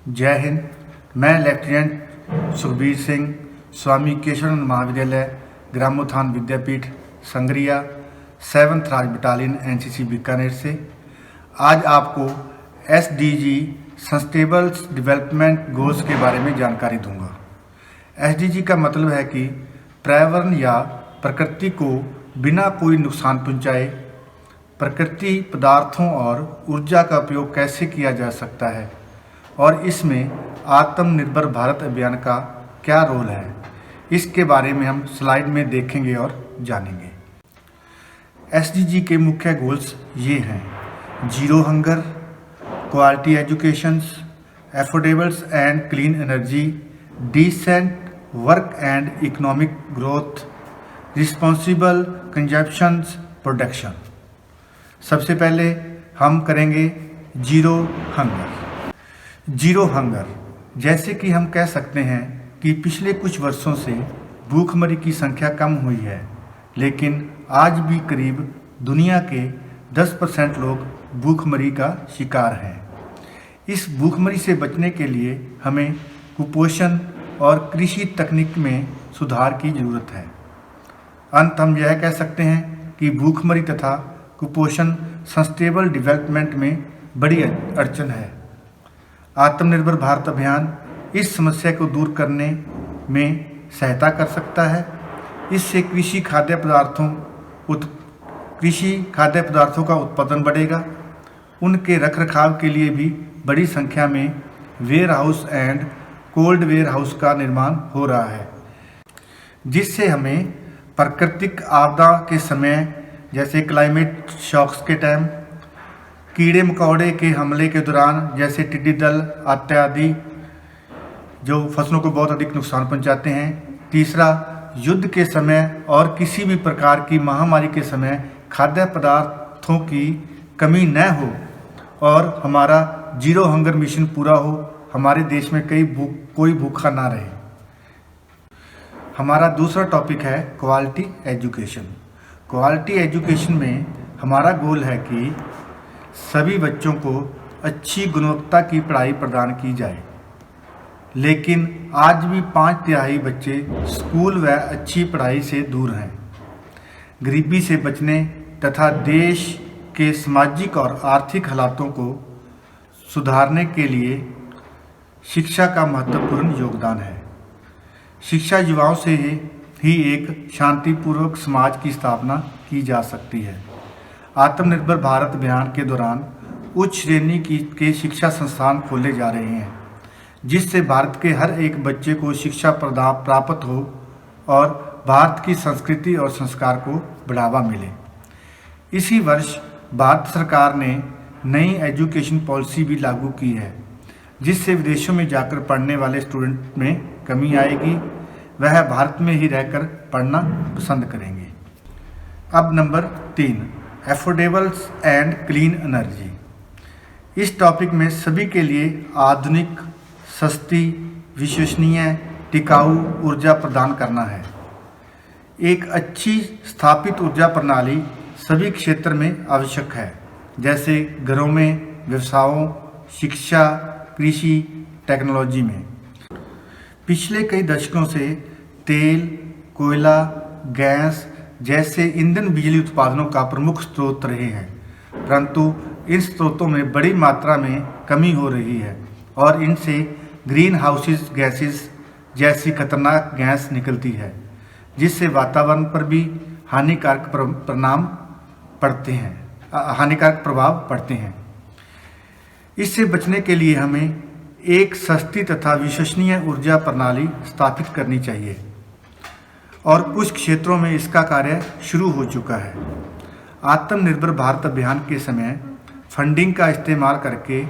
जय हिंद। मैं लेफ्टिनेंट सुखबीर सिंह, स्वामी केशवानंद महाविद्यालय, ग्रामोत्थान विद्यापीठ, संगरिया, 7th राज बटालियन एनसीसी बीकानेर से आज आपको एसडीजी सस्टेनेबल डेवलपमेंट गोल्स के बारे में जानकारी दूंगा। एसडीजी का मतलब है कि पर्यावरण या प्रकृति को बिना कोई नुकसान पहुंचाए प्रकृति पदार्थों और ऊर्जा का उपयोग कैसे किया जा सकता है और इसमें आत्मनिर्भर भारत अभियान का क्या रोल है, इसके बारे में हम स्लाइड में देखेंगे और जानेंगे। एसडीजी के मुख्य गोल्स ये हैं: zero hunger, quality education, affordables and clean energy, decent work and economic growth, responsible consumption production. सबसे पहले हम करेंगे जीरो हंगर। जीरो हंगर जैसे कि हम कह सकते हैं कि पिछले कुछ वर्षों से भूखमरी की संख्या कम हुई है, लेकिन आज भी करीब दुनिया के 10% लोग भूखमरी का शिकार हैं। इस भूखमरी से बचने के लिए हमें कुपोषण और कृषि तकनीक में सुधार की जरूरत है। अंत हम यह कह सकते हैं कि भूखमरी तथा कुपोषण सस्टेनेबल डेवलपमेंट में बड़ी अड़चन है। आत्मनिर्भर भारत अभियान इस समस्या को दूर करने में सहायता कर सकता है। इससे कृषि खाद्य पदार्थों का उत्पादन बढ़ेगा। उनके रखरखाव के लिए भी बड़ी संख्या में warehouse and cold warehouse का निर्माण हो रहा है, जिससे हमें प्राकृतिक आपदा के समय जैसे क्लाइमेट शॉक्स के टाइम, कीड़े मकोड़े के हमले के दौरान जैसे टिड्डी दल इत्यादि जो फसलों को बहुत अधिक नुकसान पहुंचाते हैं। तीसरा, युद्ध के समय और किसी भी प्रकार की महामारी के समय खाद्य पदार्थों की कमी न हो और हमारा जीरो हंगर मिशन पूरा हो, हमारे देश में कोई भूखा ना रहे। हमारा दूसरा टॉपिक है क्वालिटी एजुकेशन। क्वालिटी एजुकेशन में हमारा गोल है कि सभी बच्चों को अच्छी गुणवत्ता की पढ़ाई प्रदान की जाए, लेकिन आज भी 5/3 बच्चे स्कूल व अच्छी पढ़ाई से दूर हैं। गरीबी से बचने तथा देश के सामाजिक और आर्थिक हालातों को सुधारने के लिए शिक्षा का महत्वपूर्ण योगदान है। शिक्षा युवाओं से ही एक शांतिपूर्वक समाज की स्थापना की जा सकती है। आत्मनिर्भर भारत अभियान के दौरान उच्च श्रेणी के शिक्षा संस्थान खोले जा रहे हैं, जिससे भारत के हर एक बच्चे को शिक्षा प्राप्त हो और भारत की संस्कृति और संस्कार को बढ़ावा मिले। इसी वर्ष भारत सरकार ने नई एजुकेशन पॉलिसी भी लागू की है, जिससे विदेशों में जाकर पढ़ने वाले स्टूडेंट में कमी आएगी। वह भारत में ही रहकर पढ़ना पसंद करेंगे। अब नंबर 3, एफोर्डेबल्स एंड क्लीन एनर्जी। इस टॉपिक में सभी के लिए आधुनिक, सस्ती, विश्वसनीय, टिकाऊ ऊर्जा प्रदान करना है। एक अच्छी स्थापित ऊर्जा प्रणाली सभी क्षेत्र में आवश्यक है, जैसे घरों में, व्यवसायों, शिक्षा, कृषि, टेक्नोलॉजी में। पिछले कई दशकों से तेल, कोयला, गैस जैसे ईंधन बिजली उत्पादनों का प्रमुख स्रोत रहे हैं, परंतु इन स्रोतों में बड़ी मात्रा में कमी हो रही है और इनसे ग्रीन हाउस गैसेस जैसी खतरनाक गैस निकलती है, जिससे वातावरण पर भी हानिकारक प्रभाव पड़ते हैं। इससे बचने के लिए हमें एक सस्ती तथा विश्वसनीय ऊर्जा प्रणाली स्थापित करनी चाहिए और कुछ क्षेत्रों में इसका कार्य शुरू हो चुका है। आत्मनिर्भर भारत अभियान के समय फंडिंग का इस्तेमाल करके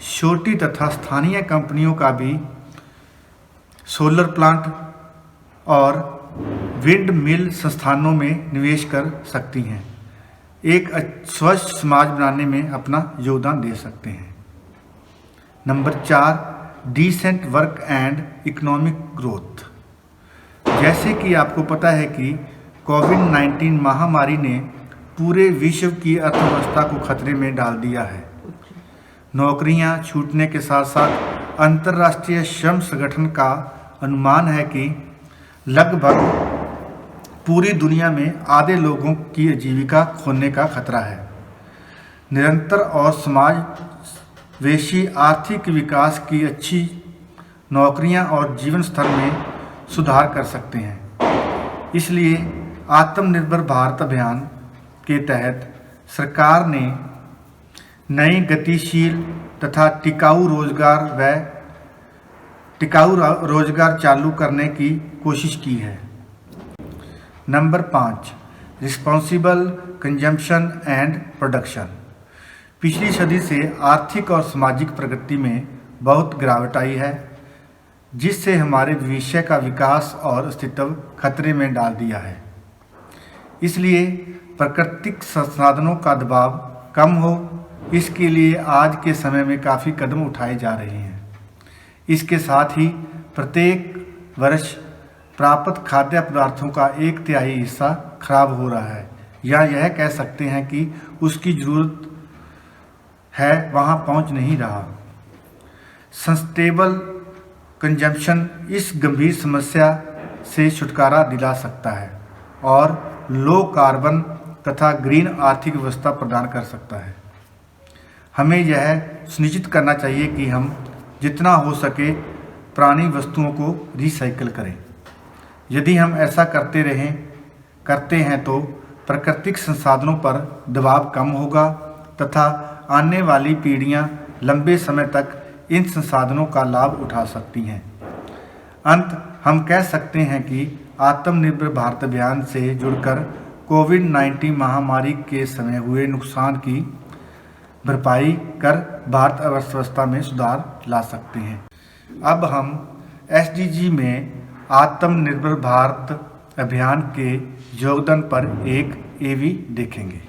छोटी तथा स्थानीय कंपनियों का भी सोलर प्लांट और विंड मिल संस्थानों में निवेश कर सकती हैं, एक स्वच्छ समाज बनाने में अपना योगदान दे सकते हैं। Number 4, decent work and economic growth. जैसे कि आपको पता है कि कोविड-19 महामारी ने पूरे विश्व की अर्थव्यवस्था को खतरे में डाल दिया है। नौकरियां छूटने के साथ साथ अंतर्राष्ट्रीय श्रम संगठन का अनुमान है कि लगभग पूरी दुनिया में आधे लोगों की आजीविका खोने का खतरा है। निरंतर और समावेशी आर्थिक विकास की अच्छी नौकरियां और जीवन स्तर में सुधार कर सकते हैं। इसलिए आत्मनिर्भर भारत अभियान के तहत सरकार ने नई गतिशील तथा टिकाऊ रोजगार चालू करने की कोशिश की है। Number 5, responsible consumption and production. पिछली सदी से आर्थिक और सामाजिक प्रगति में बहुत गिरावट आई है, जिससे हमारे भविष्य का विकास और अस्तित्व खतरे में डाल दिया है। इसलिए प्राकृतिक संसाधनों का दबाव कम हो, इसके लिए आज के समय में काफ़ी कदम उठाए जा रहे हैं। इसके साथ ही प्रत्येक वर्ष प्राप्त खाद्य पदार्थों का 1/3 हिस्सा खराब हो रहा है, या यह कह सकते हैं कि उसकी ज़रूरत है वहाँ पहुँच नहीं रहा। सस्टेनेबल कंजम्पशन इस गंभीर समस्या से छुटकारा दिला सकता है और लो कार्बन तथा ग्रीन आर्थिक व्यवस्था प्रदान कर सकता है। हमें यह सुनिश्चित करना चाहिए कि हम जितना हो सके पुरानी वस्तुओं को रिसाइकिल करें। यदि हम ऐसा करते हैं तो प्राकृतिक संसाधनों पर दबाव कम होगा तथा आने वाली पीढ़ियां लंबे समय तक इन संसाधनों का लाभ उठा सकती हैं। हम कह सकते हैं कि आत्मनिर्भर भारत अभियान से जुड़कर कोविड-19 महामारी के समय हुए नुकसान की भरपाई कर भारत अर्थव्यवस्था में सुधार ला सकते हैं। अब हम एसडीजी में आत्मनिर्भर भारत अभियान के योगदान पर एक एवी देखेंगे।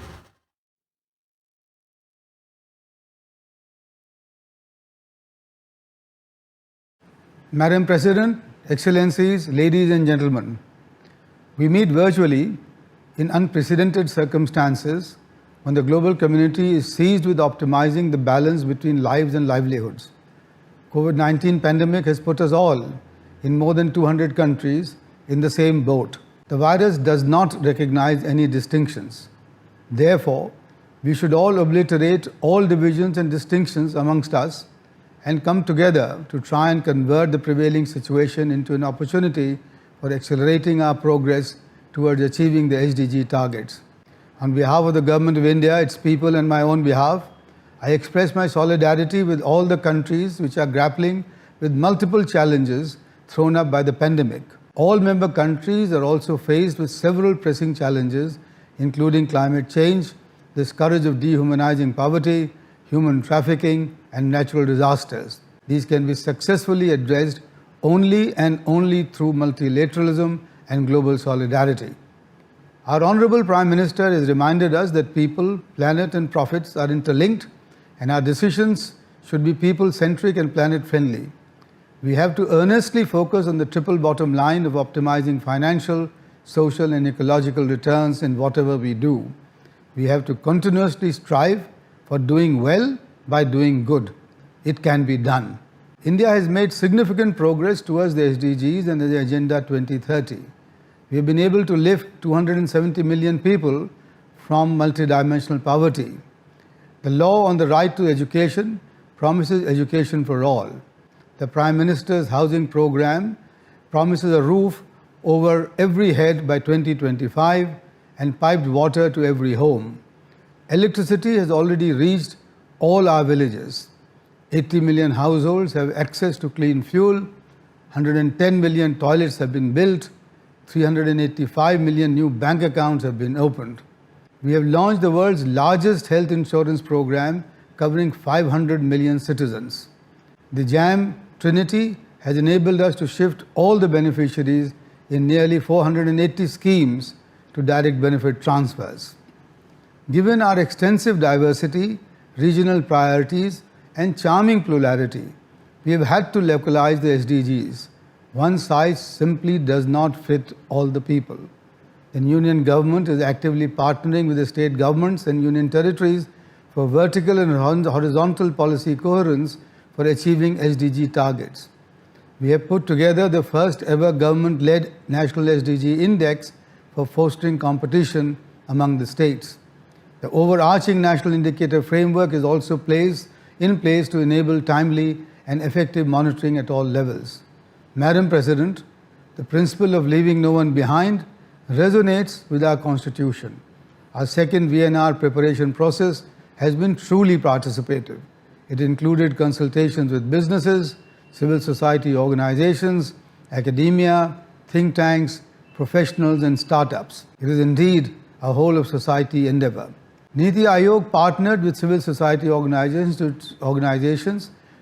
Madam President, Excellencies, ladies and gentlemen, we meet virtually in unprecedented circumstances when the global community is seized with optimizing the balance between lives and livelihoods. COVID-19 pandemic has put us all in more than 200 countries in the same boat. The virus does not recognize any distinctions. Therefore, we should all obliterate all divisions and distinctions amongst us and come together to try and convert the prevailing situation into an opportunity for accelerating our progress towards achieving the SDG targets. On behalf of the Government of India, its people and my own behalf, I express my solidarity with all the countries which are grappling with multiple challenges thrown up by the pandemic. All member countries are also faced with several pressing challenges, including climate change, the scourge of dehumanizing poverty, human trafficking, and natural disasters. These can be successfully addressed only and only through multilateralism and global solidarity. Our Honorable Prime Minister has reminded us that people, planet, and profits are interlinked, and our decisions should be people-centric and planet-friendly. We have to earnestly focus on the triple bottom line of optimizing financial, social, and ecological returns in whatever we do. We have to continuously strive for doing well by doing good. It can be done. India has made significant progress towards the SDGs and the Agenda 2030. We have been able to lift 270 million people from multidimensional poverty. The law on the right to education promises education for all. The Prime Minister's housing program promises a roof over every head by 2025 and piped water to every home. Electricity has already reached all our villages. 80 million households have access to clean fuel, 110 million toilets have been built, 385 million new bank accounts have been opened. We have launched the world's largest health insurance program covering 500 million citizens. The JAM Trinity has enabled us to shift all the beneficiaries in nearly 480 schemes to direct benefit transfers. Given our extensive diversity, regional priorities, and charming plurality, we have had to localize the SDGs. One size simply does not fit all the people. The Union Government is actively partnering with the state governments and union territories for vertical and horizontal policy coherence for achieving SDG targets. We have put together the first ever government-led National SDG Index for fostering competition among the states. The overarching national indicator framework is also in place to enable timely and effective monitoring at all levels. Madam President, the principle of leaving no one behind resonates with our Constitution. Our second VNR preparation process has been truly participative. It included consultations with businesses, civil society organizations, academia, think tanks, professionals and startups. It is indeed a whole of society endeavor. Niti Aayog partnered with civil society organizations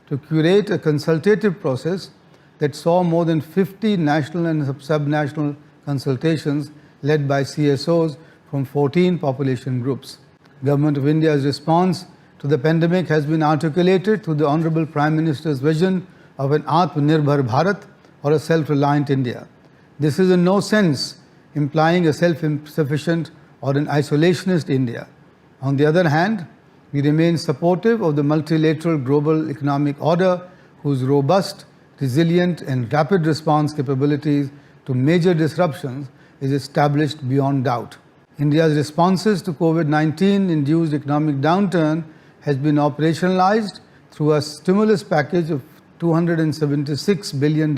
to curate a consultative process that saw more than 50 national and subnational consultations led by CSOs from 14 population groups. Government of India's response to the pandemic has been articulated through the Honorable Prime Minister's vision of an Atmanirbhar Bharat or a self-reliant India. This is in no sense implying a self-sufficient or an isolationist India. On the other hand, we remain supportive of the multilateral global economic order whose robust, resilient and rapid response capabilities to major disruptions is established beyond doubt. India's responses to COVID-19 induced economic downturn has been operationalized through a stimulus package of $276 billion,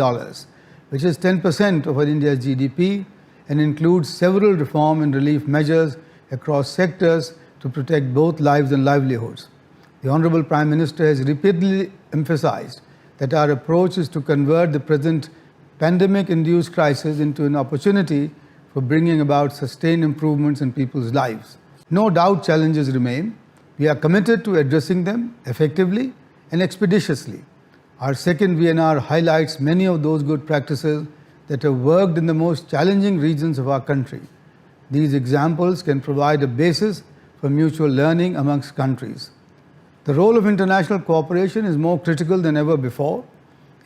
which is 10% of India's GDP and includes several reform and relief measures across sectors to protect both lives and livelihoods. The Honorable Prime Minister has repeatedly emphasized that our approach is to convert the present pandemic-induced crisis into an opportunity for bringing about sustained improvements in people's lives. No doubt challenges remain. We are committed to addressing them effectively and expeditiously. Our second VNR highlights many of those good practices that have worked in the most challenging regions of our country. These examples can provide a basis for mutual learning amongst countries. The role of international cooperation is more critical than ever before.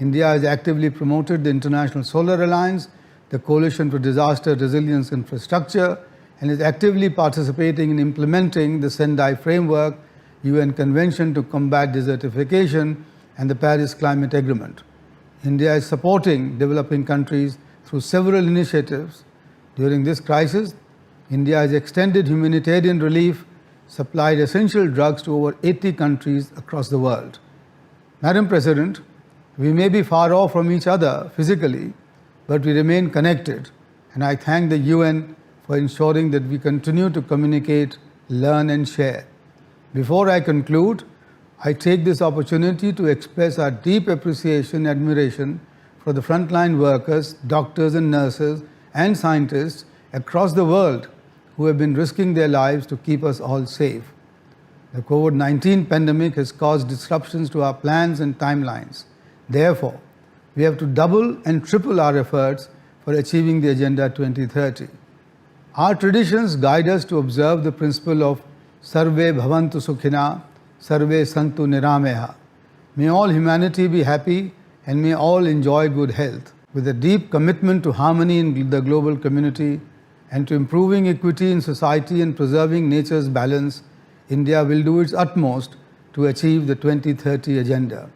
India has actively promoted the International Solar Alliance, the Coalition for Disaster Resilience Infrastructure, and is actively participating in implementing the Sendai Framework, UN Convention to Combat Desertification, and the Paris Climate Agreement. India is supporting developing countries through several initiatives. During this crisis, India has extended humanitarian relief, supplied essential drugs to over 80 countries across the world. Madam President, we may be far off from each other physically, but we remain connected, and I thank the UN for ensuring that we continue to communicate, learn and share. Before I conclude, I take this opportunity to express our deep appreciation and admiration for the frontline workers, doctors and nurses and scientists across the world who have been risking their lives to keep us all safe. The COVID-19 pandemic has caused disruptions to our plans and timelines. Therefore, we have to double and triple our efforts for achieving the Agenda 2030. Our traditions guide us to observe the principle of Sarve Bhavantu Sukhina, Sarve Santu Nirameha. May all humanity be happy and may all enjoy good health. With a deep commitment to harmony in the global community and to improving equity in society and preserving nature's balance, India will do its utmost to achieve the 2030 Agenda.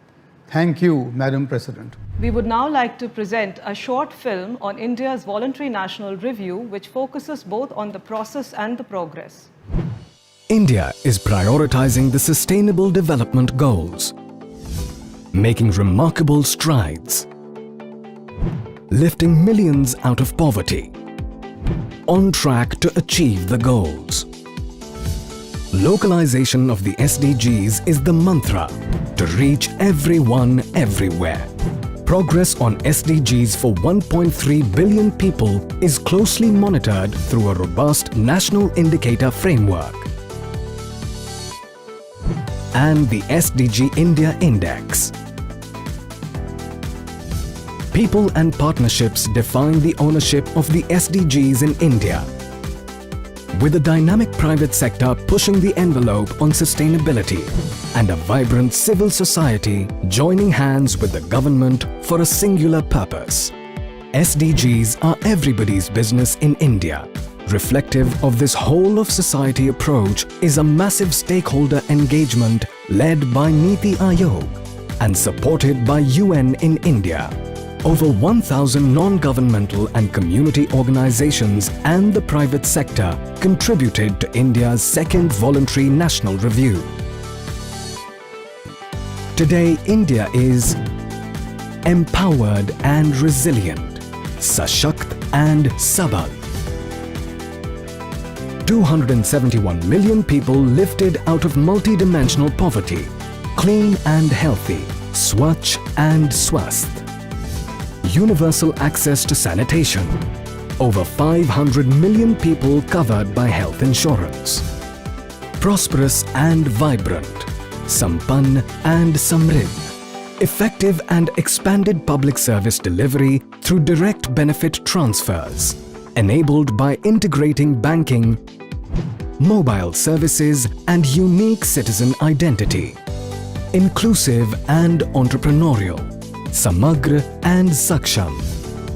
Thank you, Madam President. We would now like to present a short film on India's Voluntary National Review, which focuses both on the process and the progress. India is prioritizing the Sustainable Development Goals, making remarkable strides, lifting millions out of poverty, on track to achieve the goals. Localization of the SDGs is the mantra to reach everyone everywhere. Progress on SDGs for 1.3 billion people is closely monitored through a robust national indicator framework and the SDG India Index. People and partnerships define the ownership of the SDGs in India, with a dynamic private sector pushing the envelope on sustainability and a vibrant civil society joining hands with the government for a singular purpose. SDGs are everybody's business in India. Reflective of this whole of society approach is a massive stakeholder engagement led by Niti Aayog. and supported by UN in India. Over 1,000 non-governmental and community organizations and the private sector contributed to India's second voluntary national review. Today, India is empowered and resilient, Sashakt and Sabal. 271 million people lifted out of multi-dimensional poverty, clean and healthy, Swachh and Swasth. Universal access to sanitation. Over 500 million people covered by health insurance. Prosperous and vibrant, Sampann and Samriddh. Effective and expanded public service delivery through direct benefit transfers, enabled by integrating banking, mobile services and unique citizen identity. Inclusive and entrepreneurial, Samagra and Saksham,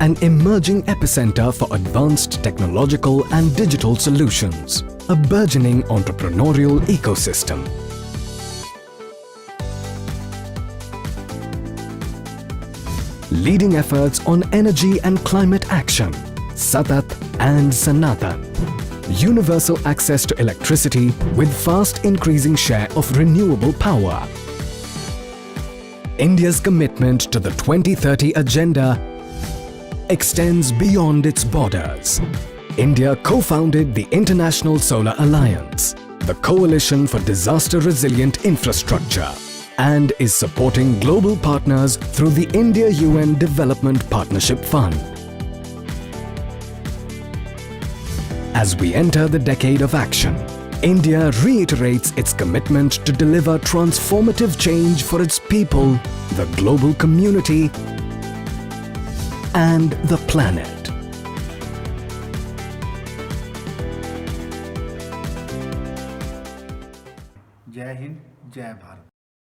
an emerging epicenter for advanced technological and digital solutions, a burgeoning entrepreneurial ecosystem. Leading efforts on energy and climate action, Satat and Sanatan. Universal access to electricity with fast increasing share of renewable power. India's commitment to the 2030 Agenda extends beyond its borders. India co-founded the International Solar Alliance, the Coalition for Disaster-Resilient Infrastructure, and is supporting global partners through the India-UN Development Partnership Fund. As we enter the decade of action, India reiterates its commitment to deliver transformative change for its people, the global community, and the planet. जय हिंद, जय भारत।